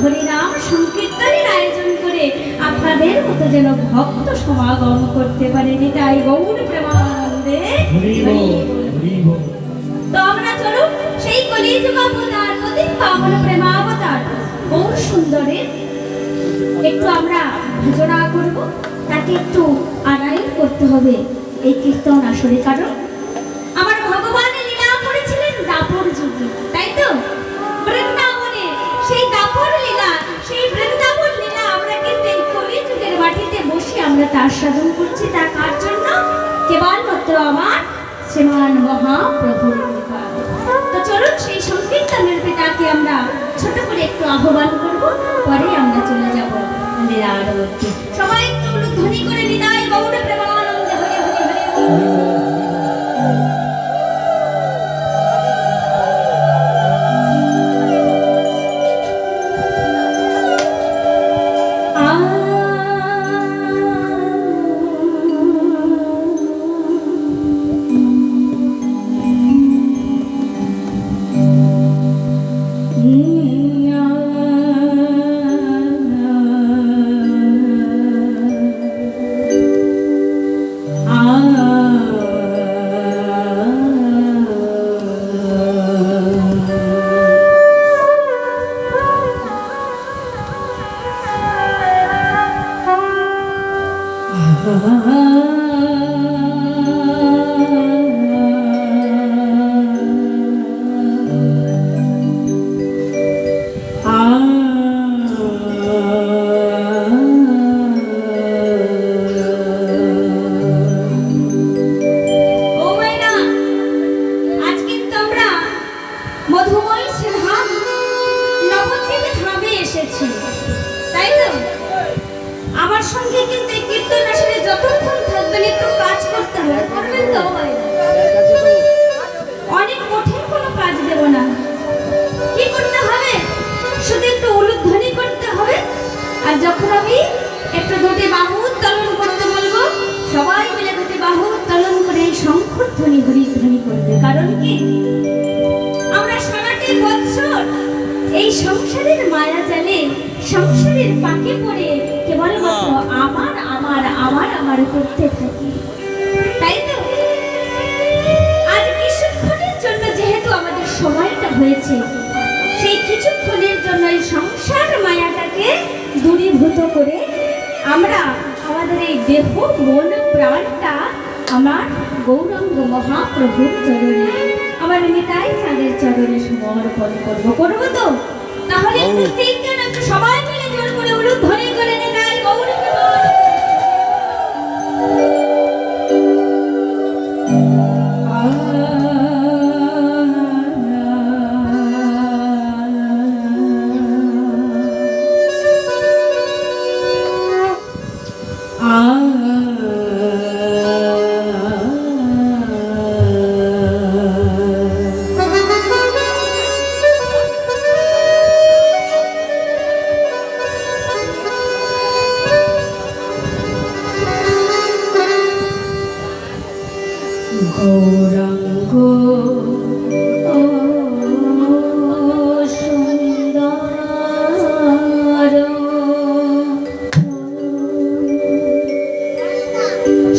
হরিনাম সংকীর্তনের আয়োজন করে আপনাদের মতো যেন ভক্ত সমাগম করতে পারে, নিতাই গৌর প্রেমানন্দে। তো আমরা চলুন সেই কলিযুগ অবতার অতি পাবন প্রেমাবতার গৌর সুন্দরের একটু আমরা ভজনা করব, তাকে একটু আড়াই করতে হবে এই কীর্তন আসরে। কারণ আমার ভগবান লীলা করেছিলেন দাপর যুগে, তাই তো? বৃন্দাবনে সেই দাপর লীলা, সেই বৃন্দাবন লীলা আমরা কিন্তু এই কলিযুগের মাটিতে বসে আমরা তার সাধন করছি। তা কার জন্য? কেবলমাত্র আমার শ্রীমান মহাপ্রভুর কৃপা। তো চলুন সেই সংকীর্তনের পিতাকে আমরা ছোট করে একটু আহ্বান করব, পরে আমরা চলে যাব লীলার মধ্যে। সবাই একটু ধ্বনি করে নিতাই গৌর প্রেমানন্দে হরি হরি হরি। আমার সঙ্গে কিন্তু এই কীর্তন আসলে যতক্ষণ থাকবেন একটু কাজ করতে হবে, করবেন তো? অনেক কঠিন কোনো কাজ দেব না। কি করতে হবে? শুধু একটু উলুধ্বনি করতে হবে। আর যখন আমি একটু দুটি বাহু উত্তোলন করতে বলবো, সবাই মিলে দুটি বাহু উত্তোলন করে শঙ্খধ্বনি হরিধ্বনি করবে। কারণ কি? আমরা সারাটি বছর এই সংসারের মায়া জালে, সংসারের পাকে পড়ে কেবলমাত্র আমার আমার আমার আমার করতে থাকি, তাই তো? আজ কিছুক্ষণের জন্য যেহেতু আমাদের সময়টা হয়েছে, সেই কিছুক্ষণের জন্য এই সংসার মায়াটাকে দূরীভূত করে আমরা আমাদের এই দেহ মন প্রাণটা আমার গৌরাঙ্গ মহাপ্রভুর চরণে, আমার নিতাই চাঁদের চরণে সমর্পণ করবো। করবো তো? তাহলে একটু সবাই মিলে জোর করে উলুধ্বনি করে নিতাই গৌর গৌরাঙ্গ সুন্দর।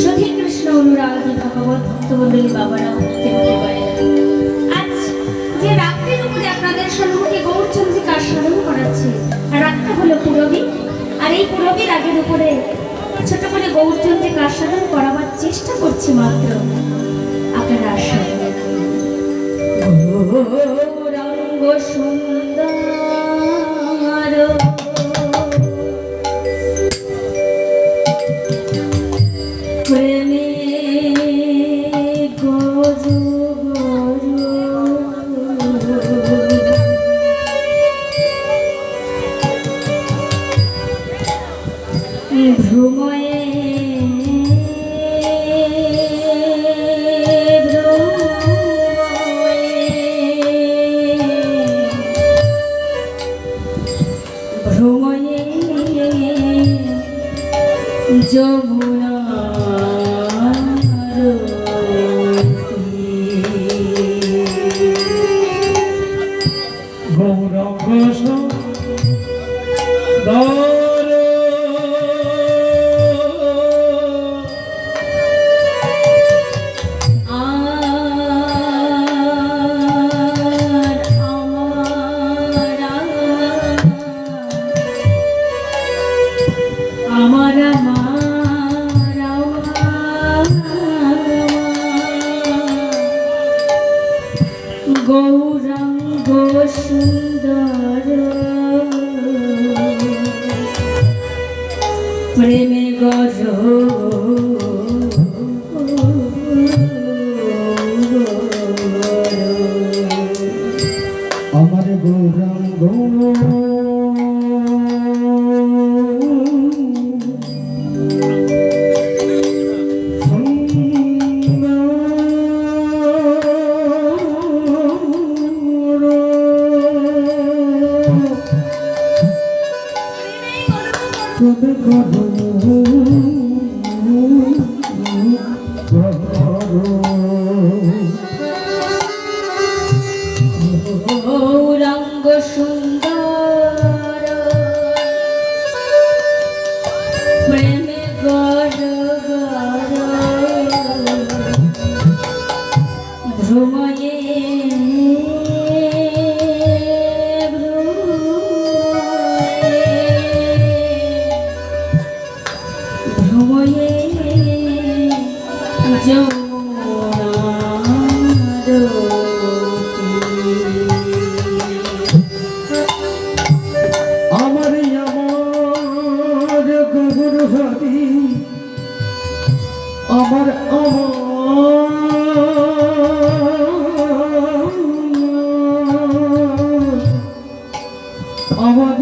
সখী কৃষ্ণ অনুরাগী ভগবত ভক্তমণ্ডলী বাবারা উঠতে হতে পারে। আজ যে রাত্রির উপরে আপনাদের সম্মুখে গৌরচন্দ্রিকার সাধন করাচ্ছে, রাতটা হলো পুরবী। আর এই পুরবীর আগের উপরে ছোট করে গৌরচন্দ্রিকার সাধন করাবার চেষ্টা করছি মাত্র। আপনারা আসুন। গৌরাঙ্গ সুন্দর প্রেমে গরু ভ্রময়ে যমুনা গৌরঙ্গ প্রেমে গজ আমার গৌরাঙ্গ তবে গৌরাঙ্গ সুন্দর প্রেমে গর ভ্রময়ে ভ্রময়ে আমার আমার গৌর হরি আমার আমার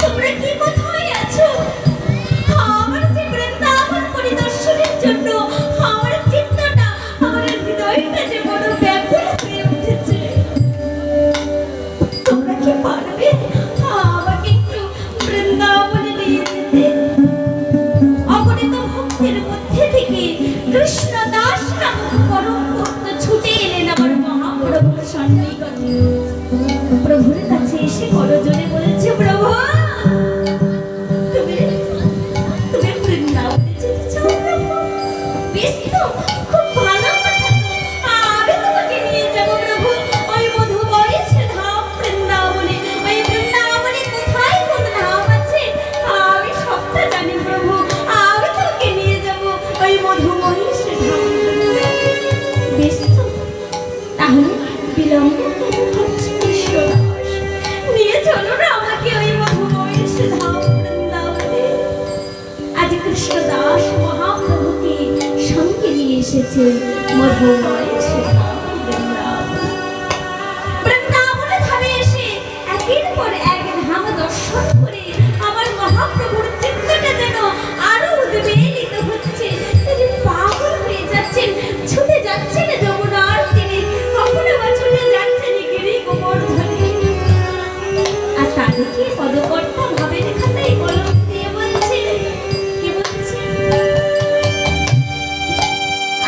তোমরা কি কোথায় আছো? আমার যে বৃন্দাবন পরিদর্শনের জন্য আমার চিন্তাটা, আমার হৃদয়টা যে বড় ব্যাকুল হয়ে উঠেছে। তোমরা কি পারবে আমাকে একটু বৃন্দাবনে নিয়ে যেতে? অগণিত ভক্তের মধ্যে থেকে কৃষ্ণ দাস নামক পরম ভক্ত ছুটে এলেন আমার মহাপ্রভুর সন্নিকটে। প্রভুর কাছে এসে করজোড়ে বলেছে, প্রভু তুমি তুমি বৃন্দাবনে যেতে চাও প্রভু? বেশ তো, খুব ভালো কথা তো। আমি তোমাকে নিয়ে যাবো প্রভু ওই মধুময় সে ধাম বৃন্দাবনে। ওই বৃন্দাবনে কোথায় কোন ধাম আছে আমি সবটা জানি প্রভু। আমি তোমাকে নিয়ে যাবো ওই মধুময় সে ধাম বৃন্দাবনে। বেশ তো, তাহলে বিলম্ব নিয়ে চলো না আমাকে ওই মধুময় সে ধাম বৃন্দাবনে। আজ কৃষ্ণদাস মহাপ্রভুকে সঙ্গে নিয়ে এসেছে মধুময় সে ধাম বৃন্দাবনে। বৃন্দাবনে ধামে এসে একের পর এক ধাম দর্শন করে আমার মহাপ্রভুর চিত্তটা যেন আরো উদ্বেলিত হচ্ছে। তিনি পাগল হয়ে যাচ্ছেন, ছুটে যাচ্ছেন যমুনার তীরে, কখনো বা ছুটে যাচ্ছেন গিরি গোবর্ধনে। আর তাদেরকে পদকর্তা ভাবের খাতায় কলম দিয়ে বলছে, কি বলছে?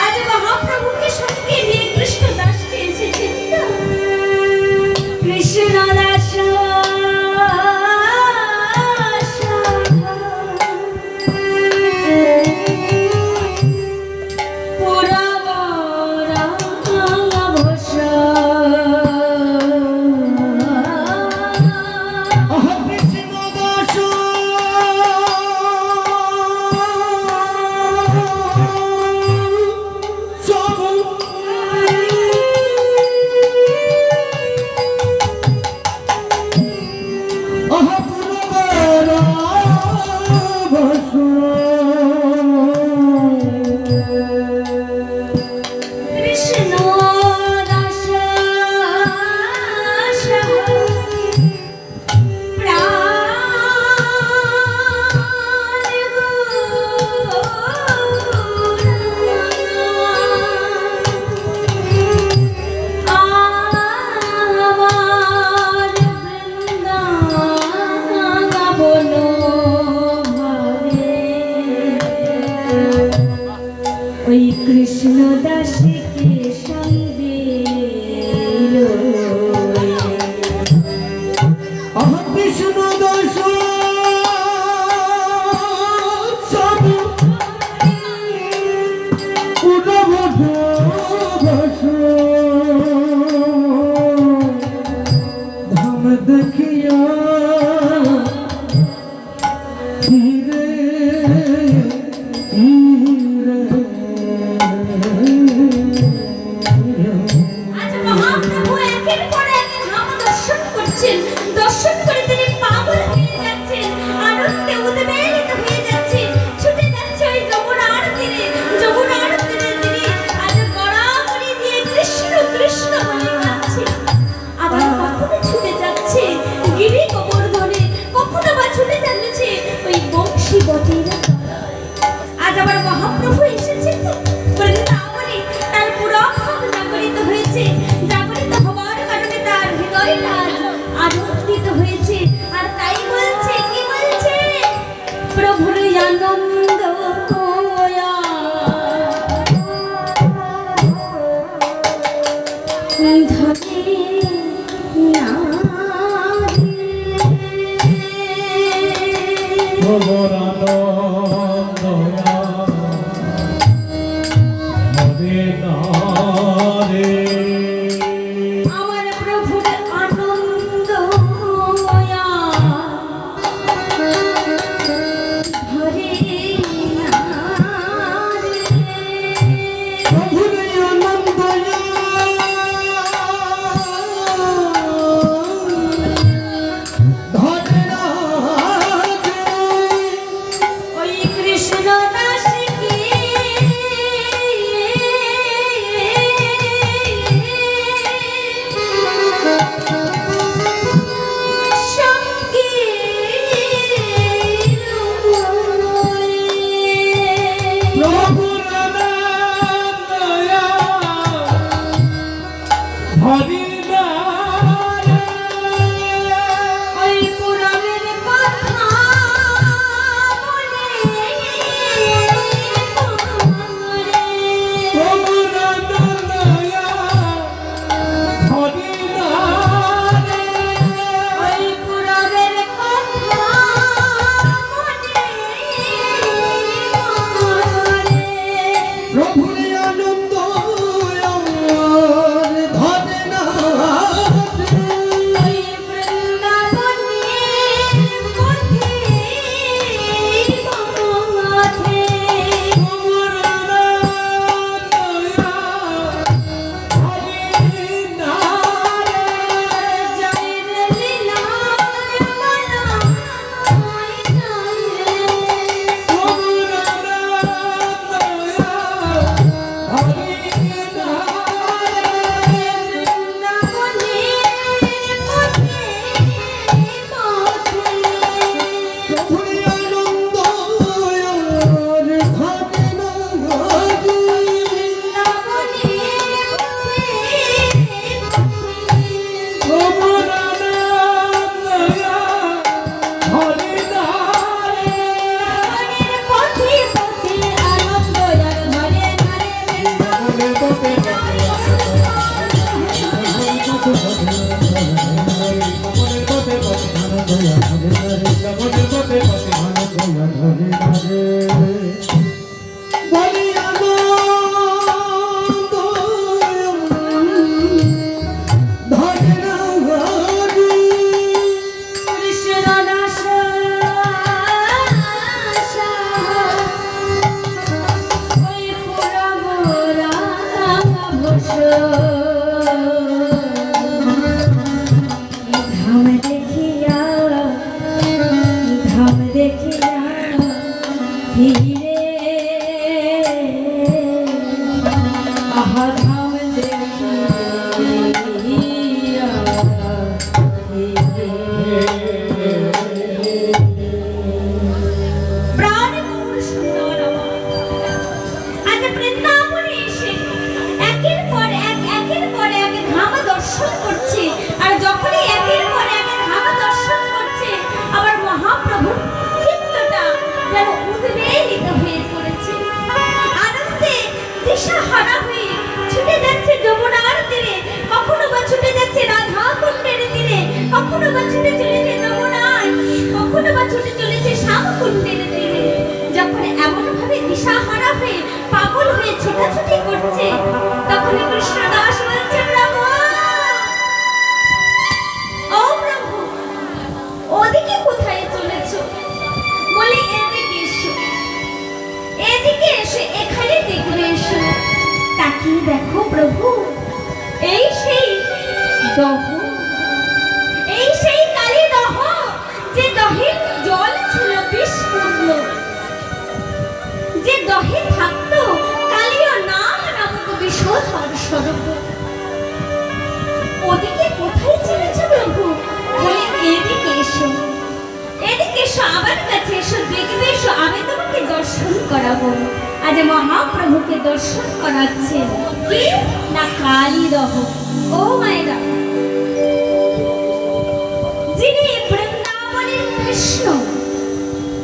আজ মহাপ্রভুকে সঙ্গে কৃষ্ণ দাসকে সঙ্গে লয়ে। আহা কৃষ্ণ দাস সব উড়ব ভাস ধাম দেখিয়া ধীরে ধীরে আজ মহাপ্রভু একের পর এক ধাম দর্শন করছেন, দর্শন করে তিনি পাগল হয়ে যাচ্ছেন, আনন্দে উদ্বেলিত হয়ে যাচ্ছেন, ছুটে যাচ্ছে ওই যমুনার তীরে, যমুনার তীরে তিনি আজ গড়াগড়ি দিয়ে কৃষ্ণ কৃষ্ণ বলে কাঁদছেন। আবার কখনো ছুটে যাচ্ছে গিরি গোবর্ধনে, কখনো বা ছুটে যাচ্ছে ওই বংশী বটির তলায়। আজ আবার মহাপ্রভু এসেছেন তো বৃন্দাবনে, তার পুরো ভাব জাগরিত হয়েছে, জাগরিত হওয়ার কারণে তার হৃদয়টা আজ আনন্দিত হয়েছে। আর তাই বলছে, কি বলছে? প্রভুর আনন্দ কোয়া ধরে না আমার প্রভুর আনন্দ ধরে না ওই কৃষ্ণ দাসকে সঙ্গে ওই পুরাণের কথা ওই পুরাণের কথা প্রভুর আনন্দ ধরে না ওই বৃন্দাবনের পথে পথে জয়ের লীলার মালা বৃন্দাবনের পথে পথে প্রভুর আনন্দ ধরে না বৃন্দাবনের পথে বৃন্দাবনের পথে পথে আনন্দ আর ঘরে ঘরে কৃষ্ণ দাস ওই পুরা মোরা ভোষ ধাম দেখিয়া ধীরে আহা ধাম দেখিয়া প্রাণ গৌর সুন্দর আমার। আজ বৃন্দাবনে এসে একের পর এক ধাম দর্শন করছে। আর যখনই একের পর এক ধাম দর্শন করছে, আবার মহাপ্রভুর চিত্তটা যেন উদ্বেলিত দহ, এই সেই কালী দহ যে দহের জল ছিল বিষ্পূর্ণ, যে দহে থাকতো কালীয় নাম নামক বিষধর স্বরূপ। ওদিকে কোথায় চলেছ প্রভু? বলে এদিকে এসো, এদিকে এসো, আমার কাছে এসো, দেখবে এসো, আমি তোমাকে দর্শন করাবো। আজ মহাপ্রভুকে দর্শন করাচ্ছে কি না কালী দহ। ও মায়েরা, যিনি বৃন্দাবনের কৃষ্ণ,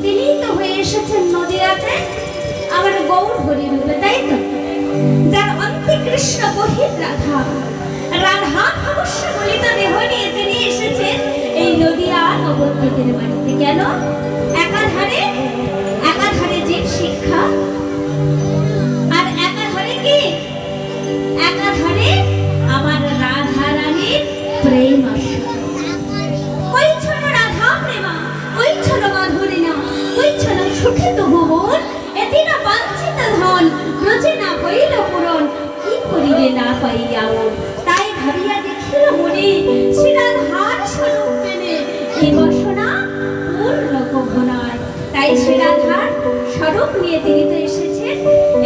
তিনি তো হয়ে এসেছেন নদীরাতে আমার গৌর হরি রূপে, তাই তো? যার অন্তে কৃষ্ণ বহির রাধা, রাধা অবশ্য গলিত দেহ নিয়ে যিনি এসেছেন এই নদিয়া নবদ্বীপের বাড়িতে। কেন? একাধারে জীব শিক্ষা, আর একাধারে কি? একাধারে আমার রাধা রানীর প্রেম আসে। কই ছোট রাধা প্রেমা, কই ছোট মাধুরী না, কই ছোট সুখিত ভুবন, এতে না বাঞ্ছিত ধন, রোজে না হইল পূরণ, কি করিলে না পাইয়া মন। তাই ভাবিয়া দেখিল মনে শ্রী রাধার স্বরূপ মেনে এই বাসনা পূর্ণ কভনায়। তাই শ্রী রাধার স্বরূপ নিয়ে তিনি তো এসেছেন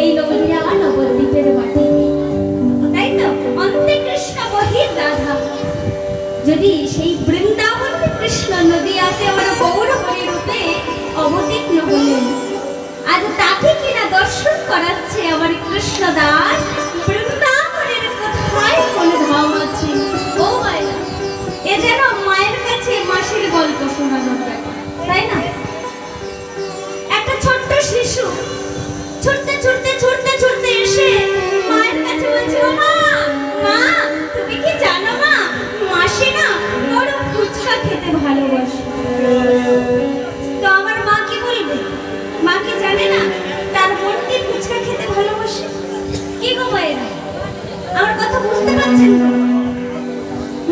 এই নদিয়া নবদ্বীপের মাটিতে, তাই তো? অন্তে কৃষ্ণ বহির রাধা, যদি সেই বৃন্দাবন কৃষ্ণ নদিয়াতে আমার গৌর হরি রূপে অবতীর্ণ হলেন, আজ তাকে কিনা দর্শন করাচ্ছে আমার কৃষ্ণ দাস। বৃন্দাবনের কোথায় কোন ধাম আছে? ও মায়েরা, এ যেন মায়ের কাছে মাসির গল্প শোনানোর ব্যাপার, তাই না? একটা ছোট্ট শিশু ছুটতে ছুটতে ছুটতে ছুটতে এসে মায়ের কাছে বলছে, ও মা, মা তুমি কি জানো মা, মাসি না বড় ফুচকা খেতে ভালোবাসে। তো আমার মা কি বলবে? মা কি জানে না তার বোনকে ফুচকা খেতে ভালোবাসে? কি গো মায়েরা, আমার কথা বুঝতে পারছেন তো?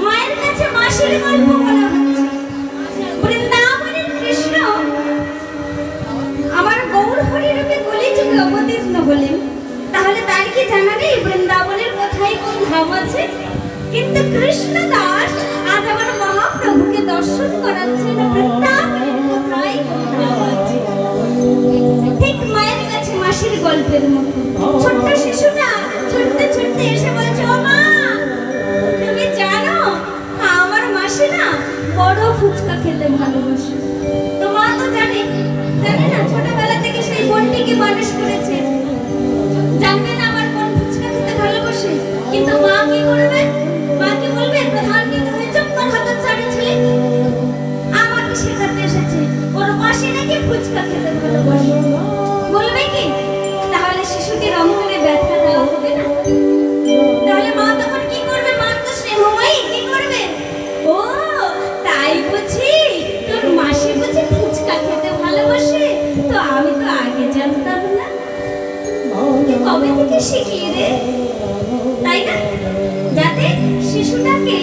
মায়ের কাছে মাসির গল্প বলা হচ্ছে। বৃন্দাবনের কৃষ্ণ আমার গৌর হরি রূপে কলিযুগে অবতীর্ণ হলেন, তাহলে তার কি জানা নেই বৃন্দাবনের কোথায় কোন ধাম আছে? কিন্তু কৃষ্ণ দাস আজ আমার মহাপ্রভুকে দর্শন করাচ্ছেন বৃন্দাবনের কোথায় কোন ধাম আছে। ঠিক মায়ের কাছে মাসির গল্পের মতো ছোট্ট শিশুটা ছুটতে ছুটতে এসে বলছে, ও মা তুমি জানো আমার মাসি না বড় ফুচকা খেতে ভালোবাসে। তো মা তো জানে না, ছোটবেলা থেকে সেই বোনটিকে মানুষ করেছে, জানবে না আমার বোন ফুচকা খেতে ভালোবাসে। কিন্তু মা কি করবে? মা কি বলবে? প্রধান কিন্তু হয়ে চমৎকার হাতের ছাড়ি ছেলে আমাকে শেখাতে এসেছে ওর মাসি নাকি ফুচকা খেতে ভালোবাসে, বলবে কি? তাহলে শিশুটির অন্তরে ব্যথা দেওয়া হবে না? তাহলে মা তখন কি করবে? মা তো স্নেহময়ী, কি করবে? ও তাই বুঝি তোর মাসি বুঝি ফুচকা খেতে ভালোবাসে? তো আমি তো আগে জানতাম না, কবে থেকে শিখিয়ে রে, তাই না? যাতে শিশুটাকে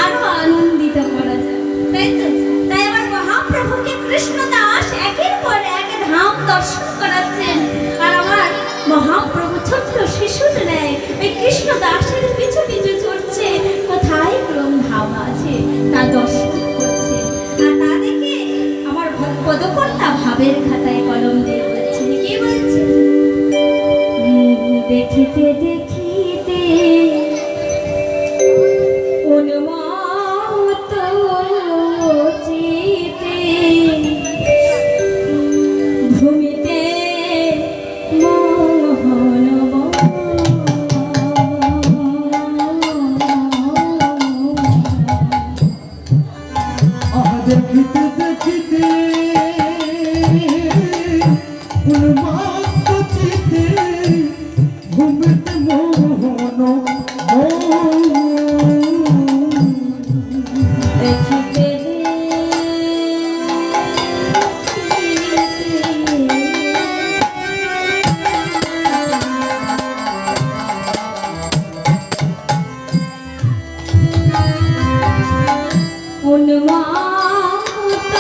আরো আনন্দিত করা যায়, তাই তো? তাই আমার মহাপ্রভুকে কৃষ্ণ দাস একের পর এক ধাম দর্শন করাচ্ছেন, আর আমার মহাপ্রভু ছোট্ট শিশুর ন্যায় ওই কৃষ্ণ দাসের পিছু পিছু ছুটছে, কোথায় কোন ধাম আছে তা দর্শন করছে। আর তা দেখে আমার পদকর্তা ভাবের খাতায় কলম দিয়ে বলছেন, কি বলছে? দেখিতে দেখিতে উন্মত্ত চিতে ভূমিতে মোহন দেখিতে দেখিতে উন্মাত্ত চিতে ভূমিতে মোহন দেখিতে উন্মাত্ত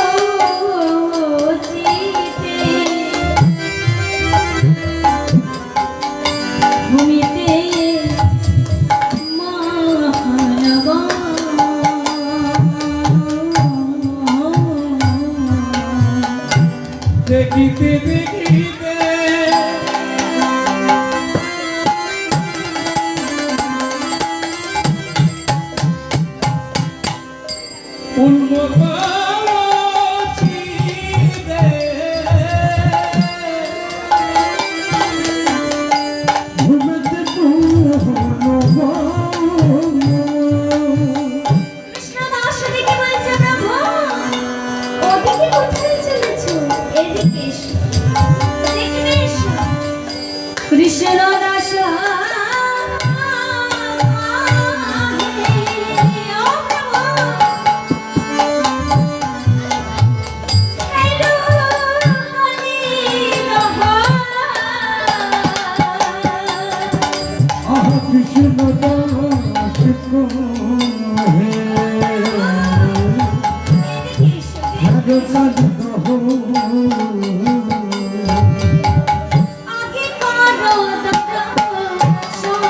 চিতে দেখিতে দেখিতে ঘুমতে কৃষ্ণ দাস দেখে বলছে প্রভু ওদিকে কোথায় চলেছো এদিকে এসো দেখবে এসো কৃষ্ণ দাস কৃষ্ণ দাস কহে ভগবান কহো আগে করো দর্শন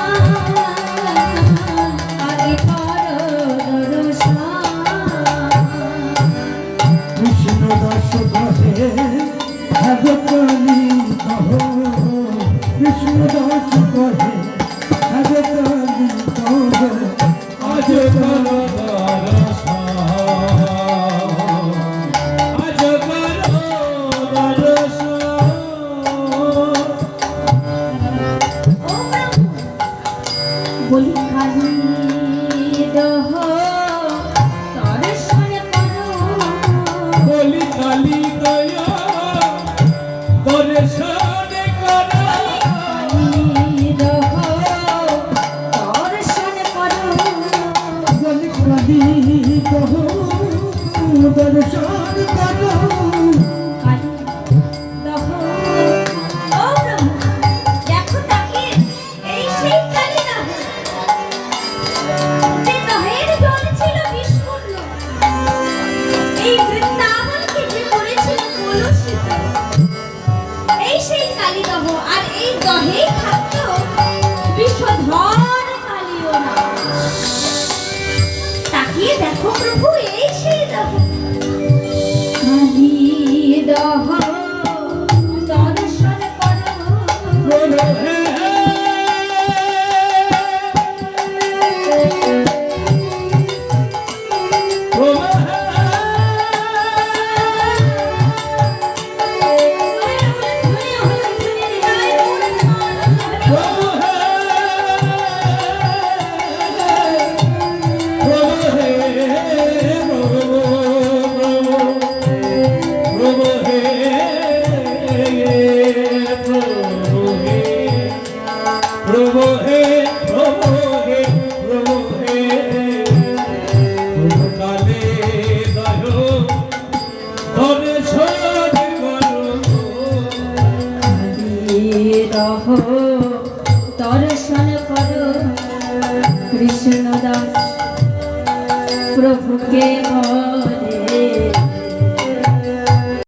আগে করো দর্শন কৃষ্ণ দাস কহে ভগবান কহো কৃষ্ণ দাস কহে ভগবান কহো আজ করো দর্শন আজ করো দর্শন ও প্রভু বলি খালি দহ দর্শন করো বলি কালী দয়া দর্শন করো খালি দহ দর্শন করো বলি কালী কহো দর্শন করো খালি দহ ও প্রভু দেখো তাকে এই সেই কালী দহ যে দহের জল ছিল বিস্ফোরণ এই বৃন্দাবনকে যে করেছিল কলুষিত এই সেই কালী দহ আর এই দহেই থাকতো বিষধর কালীয় না তাকিয়ে দেখো প্রভু এই সেই দহ কালী দহ দর্শন করো বলো হে বলো প্রভু হে প্রভু হে প্রভু হে প্রভু কালে দয় দর্শন করো রহ দর্শন করো কৃষ্ণ দাস প্রভুকে